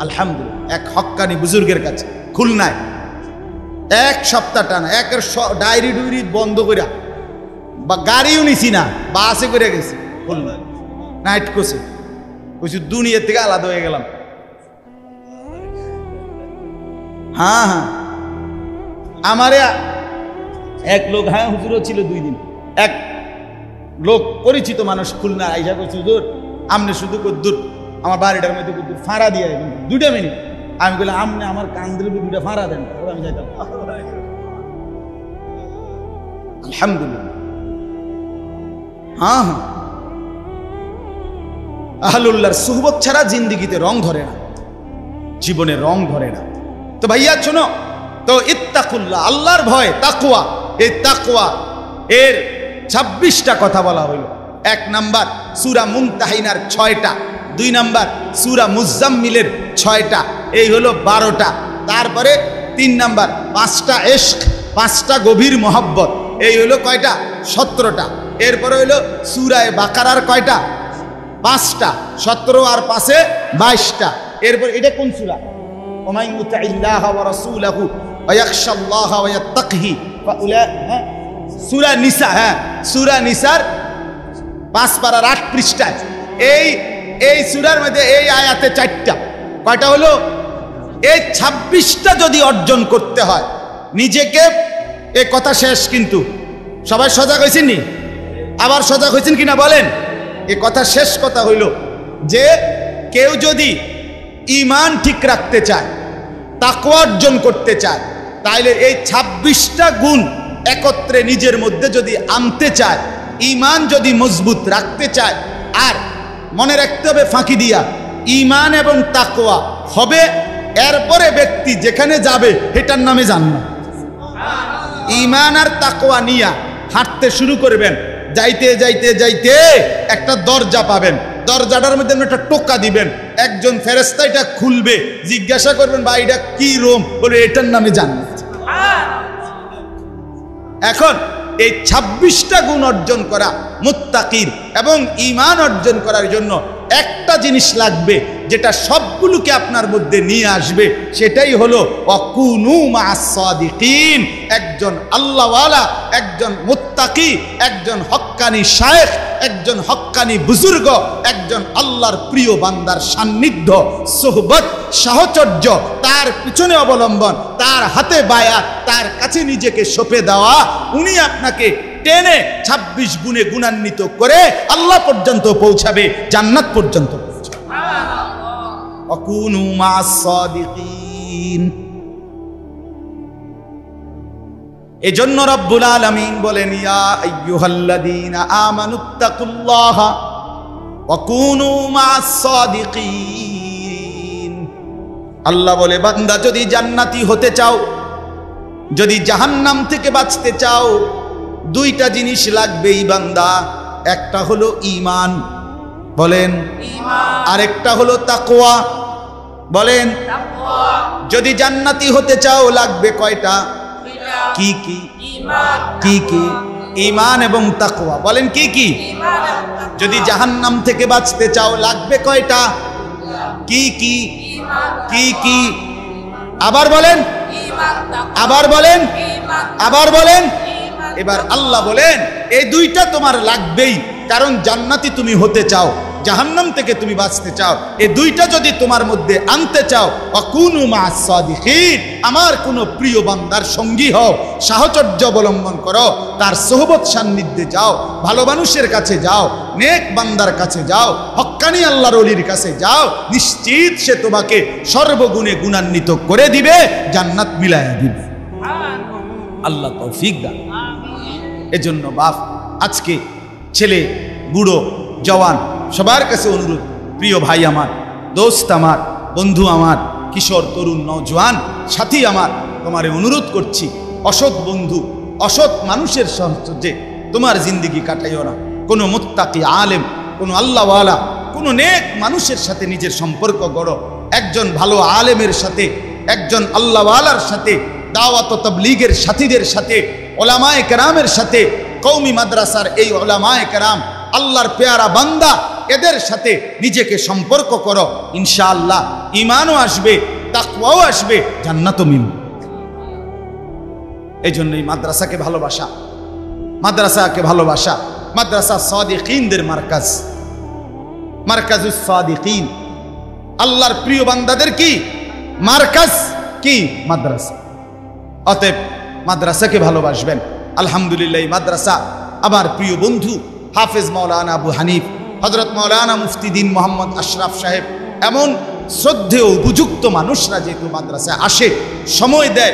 আলহামদুলিল্লাহ এক হক্কানি বুজুর্গের কাছে খুলনায়। এক সপ্তাহ টানা একের ডায়েরি ডুইরি বন্ধ করে, বা গাড়িও নিছি না, বাসে করে গেছি খুলনা নাইট কোর্সে। বলছি দুনিয়া থেকে আলাদা হয়ে গেলাম। হ্যাঁ হ্যাঁ, আমারে এক লোক, হ্যাঁ হুজুরও ছিল 2 দিন, এক লোক পরিচিত মানুষ খুলনা আইসা করছে, হুজুর আমনে শুধু কদ্দুর আমার বাড়িটার মধ্যে কদ্দুর ফাঁড়া দিয়ে 2টা মিনিট। আমি বললাম আমনে আমার কান্দের 2টা ফাঁড়া দেন, আমি যাইতাম। আলহামদুলিল্লাহ। হ্যাঁ হ্যাঁ, আহলুল্লাহর সুহবত ছাড়া জিন্দিগিতে রং ধরে না, জীবনে রং ধরে না। তো ভাইয়া শোনো, তো ইত্তাকুল্লাহ, আল্লাহর ভয়, তাকওয়া। এই তাকওয়া এর 26টা কথা বলা হলো। 1 নাম্বার সূরা মুমতাহিনার 6টা, 2 নাম্বার সূরা মুজাম্মিলের 6টা, এই হলো 12টা। তারপরে 3 নাম্বার 5টা ইশক, 5টা গভীর মহব্বত, এই হলো কয়টা? 17টা। এরপরে হলো সূরা বাকারার কয়টা? 5টা, 17 আর 5-এ 22টা। এরপর এটা কোন সূরা? ওয়া মান ইউতিল্লাহা ওয়া রাসূলাহু ওয়া ইয়াখশাল্লাহা ওয়া ইয়াত্তাকিহি ফাউলাইকা, সূরা নিসা। হ্যাঁ, সূরা নিসার 5 পারার 8 পৃষ্ঠায় এই সূরার মধ্যে এই আয়াতে 4টা। কয়টা হলো? এই 26টা যদি অর্জন করতে হয় নিজেকে, এই কথা শেষ। কিন্তু সবাই সজাগ হয়েছেন নি? আবার সজাগ হয়েছেন কিনা বলেন? এই কথা শেষ কথা হইল যে কেউ যদি ঈমান ঠিক রাখতে চায়, তাকওয়া অর্জন করতে চায়, তাইলে এই 26টা গুণ একত্রে নিজের মধ্যে যদি আনতে চায়, ঈমান যদি মজবুত রাখতে চায়, আর মনে রাখতে হবে ফাঁকি দিয়া ঈমান এবং তাকওয়া হবে, এরপরে ব্যক্তি যেখানে যাবে এটার নামে জান্নাত। ঈমান আর তাকওয়া নিয়া হাঁটতে শুরু করবেন, যাইতে যাইতে যাইতে একটা দরজা পাবেন, দরজাটার মধ্যে একটা টোকা দিবেন, একজন ফেরেশতা এটা খুলবে, জিজ্ঞাসা করবেন ভাই এটা কি রুম? বলে এটার নামে জান্নাত। এখন এই 26টা গুণ অর্জন করা মুত্তাকির এবং ঈমান অর্জন করার জন্য একটা জিনিস লাগবে, যেটা সবগুলোকে আপনার মধ্যে নিয়ে আসবে, সেটাই হলো ওয়াকুনু মা'আস সাদিকিন। একজন আল্লাহওয়ালা, একজন মুত্তাকি, একজন হক্কানি শায়েখ, একজন হক্কানি বুজুর্গ, একজন আল্লাহর প্রিয় বান্দার সান্নিধ্য, সোহবত, সাহচর্য, তার পিছনে অবলম্বন, তার হাতে বায়াত, তার কাছে নিজেকে সঁপে দেওয়া। উনি আপনাকে টেনে 26 গুণে গুণান্বিত করে আল্লাহ পর্যন্ত পৌঁছাবে, জান্নাত পর্যন্ত পৌঁছাবে। ওয়াকুনু মা'আস সাদিকিন। এজন্য রব্বুল আলামিন বলেন, ইয়া আইয়ুহাল্লাযীনা আমানুত্তাকুল্লাহা ওয়াকুনু মা'আস সাদিকিন। আল্লাহ বলে, বান্দা যদি জান্নাতি হতে চাও, যদি জাহান্নাম থেকে বাঁচতে চাও, 2টা জিনিস লাগবেই বান্দা। একটা হলো ঈমান, বলেন ঈমান, আরেকটা হলো তাকওয়া, বলেন তাকওয়া। যদি জান্নাতি হতে চাও লাগবে কয়টা? কি কি? ঈমান। কি কি? ঈমান এবং তাকওয়া। বলেন কি কি? ঈমান। যদি জাহান্নাম থেকে বাঁচতে চাও লাগবে কয়টা? কি কি? ঈমান। কি কি? আবার বলেন ঈমান, তাকওয়া। আবার বলেন ঈমান, আবার বলেন। এবার আল্লাহ বলেন এই 2টা তোমার লাগবেই, কারণ জান্নাতি তুমি হতে চাও, জাহান্নাম থেকে তুমি বাঁচতে চাও। এই 2টা যদি তোমার মধ্যে আনতে চাও, ওয়াকুনু মা'আস সাদিকিন, আমার কোনো প্রিয় বান্দার সঙ্গী হও, সাহচর্য অবলম্বন করো, তার সোহবত সান্নিধ্যে যাও, ভালো মানুষের কাছে যাও, নেক বান্দার কাছে যাও, হক্কা হাক্কানি আল্লাহর ওলির কাছে যাও, নিশ্চিত সে তোমাকে সর্বগুণে গুণান্বিত করে দিবে, জান্নাত মিলায়া দিবে। আল্লাহ তৌফিক দান। এজন্য বাপ, আজকে ছেলে, বুড়ো, জওয়ান সবার কাছে অনুরোধ, প্রিয় ভাই আমার, দোস্ত আমার, বন্ধু আমার, কিশোর, তরুণ, নওজোয়ান সাথী আমার, তোমারে অনুরোধ করছি, অসৎ বন্ধু, অসৎ মানুষের সাহায্যে তোমার জিন্দেগি কাটাইও না। কোনো মুত্তাকি আলেম, কোনো আল্লাহওয়ালা, কোনো নেক মানুষের সাথে নিজের সম্পর্ক গড়ো। একজন ভালো আলেমের সাথে, একজন আল্লাহওয়ালার সাথে, দাওয়াত ও তাবলীগের সাথীদের সাথে, ওলামায়ে কেরামের সাথে, কওমি মাদ্রাসার এই ওলামায়ে কেরাম, আল্লাহর পেয়ারা বান্দা, এদের সাথে নিজেকে সম্পর্ক করো। ইনশাআল্লাহ ঈমানও আসবে, তাকওয়াও আসবে, জান্নাতও মিলবে। এই জন্যই মাদ্রাসাকে ভালোবাসা, মাদ্রাসাকে ভালোবাসা। মাদ্রাসা সাদিকিনদের মার্কাজ, মার্কাজুস সাদিকিন, আল্লাহর প্রিয় বান্দাদের কি মার্কাজ, কি মাদ্রাসা। অতএব মাদ্রাসাকে ভালোবাসবেন। আলহামদুলিল্লাহ, মাদ্রাসা আমার প্রিয় বন্ধু হাফেজ মাওলানা আবু হানিফ, হযরত মাওলানা মুফতি দ্বীন মোহাম্মদ আশরাফ সাহেব, এমন শ্রদ্ধেয় উপযুক্ত মানুষরা যেহেতু মাদ্রাসায় আসে, সময় দেয়,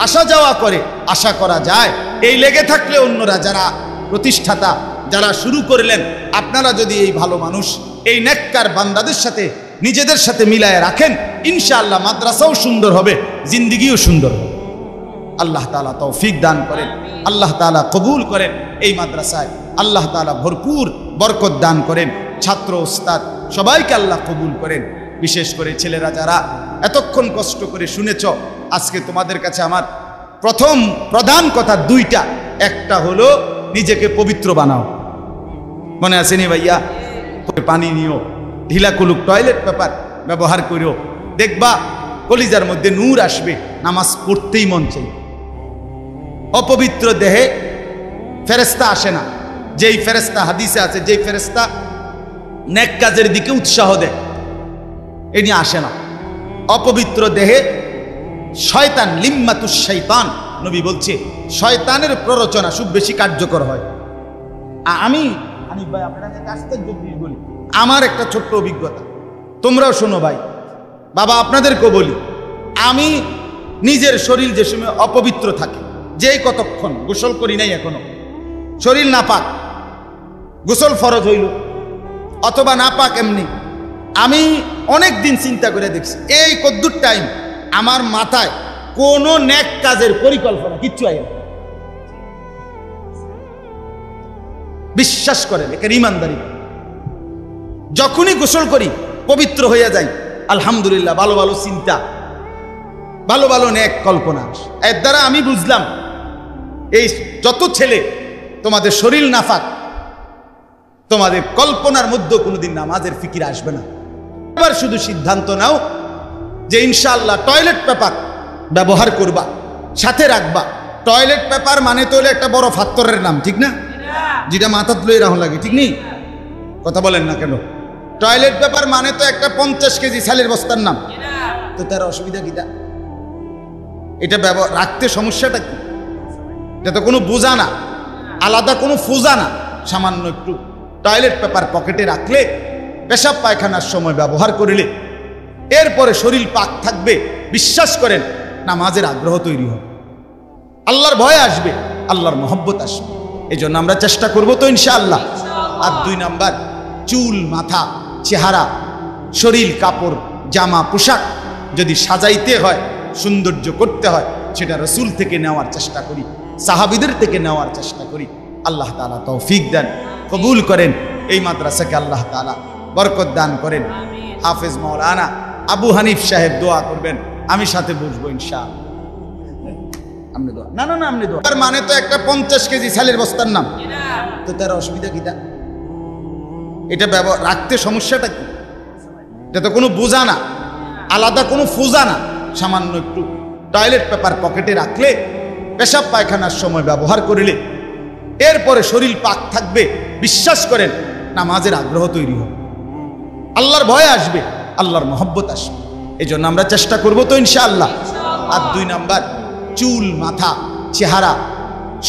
আসা যাওয়া করে, আশা করা যায় এই লেগে থাকলে অন্যরা যারা প্রতিষ্ঠাতা, যারা শুরু করলেন, আপনারা যদি এই ভালো মানুষ, এই নেককার বান্দাদের সাথে নিজেদের সাথে মিলায় রাখেন, ইনশাআল্লাহ মাদ্রাসাও সুন্দর হবে, জিন্দেগিও সুন্দর হবে। আল্লাহ তাআলা তৌফিক দান করেন, আল্লাহ তাআলা কবুল করেন। এই মাদ্রাসায় আল্লাহ তাআলা ভরপুর বরকত দান করেন। ছাত্র, ওস্তাদ সবাইকে আল্লাহ কবুল করেন। বিশেষ করে ছেলেরা যারা এতক্ষণ কষ্ট করে শুনেছ, আজকে তোমাদের কাছে আমার প্রধান কথা দুইটা। একটা হলো নিজেকে পবিত্র বানাও। মনে আছে নি ভাইয়া? পানি নিও, ঢিলা কুলুক টয়লেট পেপার ব্যবহার করিও, দেখবা কলিজার মধ্যে নূর আসবে, নামাজ পড়তেই মন চাই। অপবিত্র দেহে ফেরেশতা আসে না। যেই ফেরেশতা হাদিসে আছে, যেই ফেরেশতা নেক কাজের দিকে উৎসাহ দেয়, এনি আসে না। অপবিত্র দেহে শয়তান, লিম্মাতুশ শয়তান, নবী বলছে শয়তানের প্ররোচনা খুব বেশি কার্যকর হয়। আমি ভাই আপনাদের কাছ থেকে বলি, আমার একটা ছোট্ট অভিজ্ঞতা, তোমরাও শোনো ভাই, বাবা আপনাদেরকেও বলি। আমি নিজের শরীর যে সময় অপবিত্র থাকে, যেই কতক্ষণ গোসল করি নাই এখনো, শরীর নাপাক, গোসল ফরজ হইল অথবা নাপাক এমনি, আমি অনেক দিন চিন্তা করে দেখছি এই কদ্দুর টাইম আমার মাথায় কোনো নেক কাজের পরিকল্পনা কিচ্ছু আয় না। বিশ্বাস করেন, একে ইমানদারি। যখনই গোসল করি পবিত্র হইয়া যাই, আলহামদুলিল্লাহ, ভালো ভালো চিন্তা, ভালো ভালো নেক কল্পনা। এর দ্বারা আমি বুঝলাম, এই যত ছেলে তোমাদের শরীর নাফাক, তোমাদের কল্পনার মধ্যে কোনোদিন নামাজের ফিকির আসবে না। এবার শুধু সিদ্ধান্ত নাও যে ইনশাআল্লাহ টয়লেট পেপার ব্যবহার করবা, সাথে রাখবা। টয়লেট পেপার মানে তো একটা বড় ফাত্তরের নাম, ঠিক না? যেটা মাথাত লই রাখা লাগে, ঠিক নেই? কথা বলেন না কেন? টয়লেট পেপার মানে তো একটা 50 কেজি ছালের বস্তার নাম। তো তার অসুবিধা কিটা? এটা রাখতে সমস্যাটা কি? এটা তো কোনো বোঝা না, আলাদা কোনো ফোজা না। সামান্য একটু টয়লেট পেপার পকেটে রাখলে, পেশাব পায়খানার সময় ব্যবহার করিলে, এরপরে শরীর পাক থাকবে। বিশ্বাস করেন, নামাজের আগ্রহ তৈরি হবে, আল্লাহর ভয় আসবে, আল্লাহর মহব্বত আসবে। এই জন্য আমরা চেষ্টা করবো তো ইনশাআল্লাহ। আর 2 নাম্বার, চুল, মাথা, চেহারা, শরীর, কাপড়, জামা, পোশাক যদি সাজাইতে হয়, সৌন্দর্য করতে হয়, সেটা রাসূল থেকে নেওয়ার চেষ্টা করি, সাহাবীদের থেকে নেওয়ার চেষ্টা করি। আল্লাহ তাআলা তৌফিক দেন, কবুল করেন। এই মাদ্রাসাকে আল্লাহ তাআলা বরকত দান করেন। হাফেজ মাওলানা আবু হানিফ সাহেব দোয়া করবেন, আমি সাথে বসবো ইনশাআল্লাহ। আপনি দোয়া না, আপনি দোয়া। তার মানে তো একটা 50 কেজি ছালের বস্তার নাম। তো তার অসুবিধা কিটা? এটা রাখতে সমস্যাটা কি? এটা তো কোনো বোঝা না, আলাদা কোনো ফোজা না। সামান্য একটু টয়লেট পেপার পকেটে রাখলে, পেশাব পায়খানার সময় ব্যবহার করিলে, এরপরে শরীর পাক থাকবে। বিশ্বাস করেন, নামাজের আগ্রহ তৈরি হবে, আল্লাহর ভয় আসবে, আল্লাহর মহব্বত আসবে। এই জন্য আমরা চেষ্টা করবো তো ইনশাআল্লাহ। আর 2 নাম্বার, চুল, মাথা, চেহারা,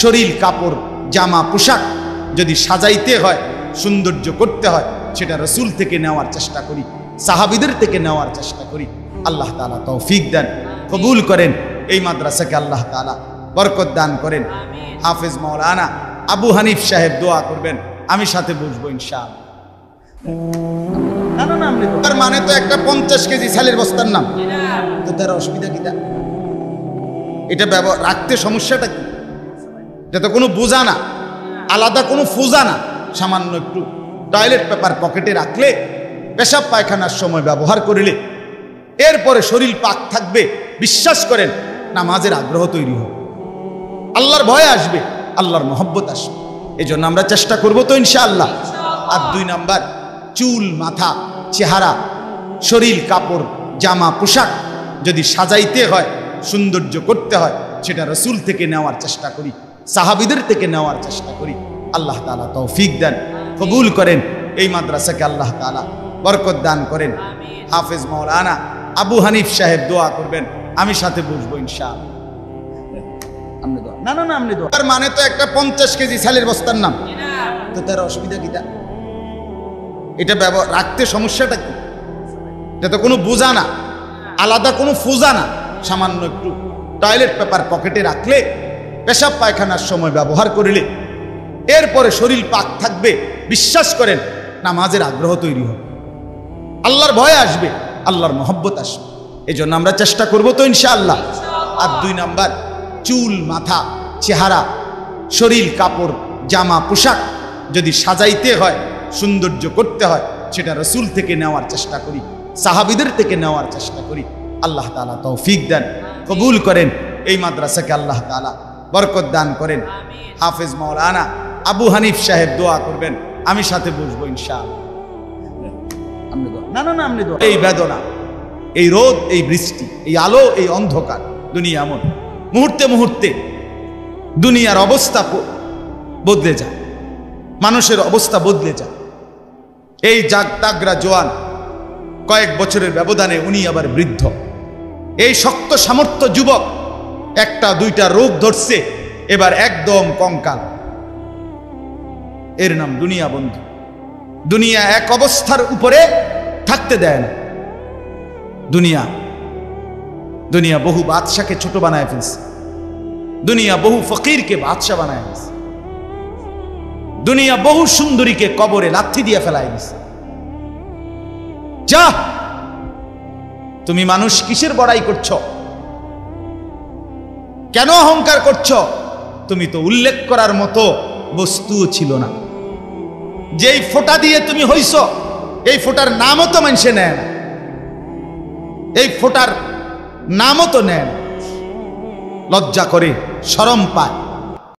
শরীর, কাপড়, জামা, পোশাক যদি সাজাইতে হয়, সৌন্দর্য করতে হয়, সেটা রসুল থেকে নেওয়ার চেষ্টা করি, সাহাবীদের থেকে নেওয়ার চেষ্টা করি। আল্লাহ তাআলা তৌফিক দেন, কবুল করেন। এই মাদ্রাসাকে আল্লাহ তাআলা বরকত দান করেন। হাফেজ মাওলানা আবু হানিফ সাহেব দোয়া করবেন, আমি সাথে বসবো ইনশাআল্লাহ। তার মানে তো একটা 50 কেজি চালের বস্তার নাম, তো তার অসুবিধা কি? এটা রাখতে সমস্যাটা কি? এটা তো কোনো বোঝা না, আলাদা কোনো ফোজা না। সামান্য একটু টয়লেট পেপার পকেটে রাখলে, পেশাব পায়খানার সময় ব্যবহার করলে, এরপরে শরীর পাক থাকবে। বিশ্বাস করেন, নামাজের আগ্রহ তৈরি হবে, আল্লাহর ভয় আসবে, আল্লাহর মহব্বত আসবে। এই জন্য আমরা চেষ্টা করবো তো ইনশাআল্লাহ। আর 2 নাম্বার, চুল, মাথা, চেহারা, শরীর, কাপড়, জামা, পোশাক যদি সাজাইতে হয়, সৌন্দর্য করতে হয়, সেটা রসুল থেকে নেওয়ার চেষ্টা করি, সাহাবীদের থেকে নেওয়ার চেষ্টা করি। আল্লাহ তাআলা তৌফিক দেন, কবুল করেন। এই মাদ্রাসাকে আল্লাহ তাআলা বরকত দান করেন। হাফেজ মাওলানা আবু হানিফ সাহেব দোয়া করবেন, আমি সাথে বসবো ইনশাআল্লাহ। তার মানে তো একটা 50 কেজি চালের বস্তার নাম, তো তার অসুবিধা কি? এটা রাখতে সমস্যাটা কি? এটা তো কোনো বোঝা না, আলাদা কোনো ফোজা না। সামান্য একটু টয়লেট পেপার পকেটে রাখলে, পেশাব পায়খানার সময় ব্যবহার করলে, এরপরে শরীর পাক থাকবে। বিশ্বাস করেন, নামাজের আগ্রহ তৈরি হবে, আল্লাহর ভয় আসবে, আল্লাহর মহব্বত আসবে। এই জন্য আমরা চেষ্টা করবো তো ইনশাআল্লাহ। আর 2 নাম্বার, চুল, মাথা, চেহারা, শরীর, কাপড়, জামা, পোশাক যদি সাজাইতে হয়, সৌন্দর্য করতে হয়, সেটা রসুল থেকে নেওয়ার চেষ্টা করি, সাহাবীদের থেকে নেওয়ার চেষ্টা করি। আল্লাহ তাআলা তৌফিক দেন, কবুল করেন। এই মাদ্রাসাকে আল্লাহ তাআলা বরকত দান করেন। হাফেজ মাওলানা আবু হানিফ সাহেব দোয়া করবেন, আমি সাথে বসবো ইনশাআল্লাহ। এই বেদনা, এই রোদ, এই বৃষ্টি, এই আলো, এই অন্ধকার, দুনিয়া এমন, মুহূর্তে মুহূর্তে দুনিয়ার অবস্থা বদলে যায়, মানুষের অবস্থা বদলে যায়। এই তাগড়া জোয়ান, কয়েক বছরের ব্যবধানে উনি আবার বৃদ্ধ। এই শক্ত সামর্থ্য যুবক, 1-2টা রোগ ধরছে, এবার একদম কঙ্কাল। এর নাম দুনিয়া বন্ধু। দুনিয়া এক অবস্থার উপরে থাকতে দেয় না। দুনিয়া বহু বাদশাকে ছোট বানায় ফেলছে, দুনিয়া বহু ফকিরকে বাদশা বানায় ফেলছে, দুনিয়া বহু সুন্দরীকে কবরে লাথি দিয়ে ফেলায় দিছে। যা, তুমি মানুষ কিসের বড়াই করছো? কেন অহংকার করছো? তুমি তো উল্লেখ করার মতো বস্তুও ছিল না। যেই ফোঁটা দিয়ে তুমি হইছ, এই ফোঁটার নামও তো মানুষে নেয় না, এই ফোঁটার নামও তো নেয় না। লজ্জা করে, শরম পায়।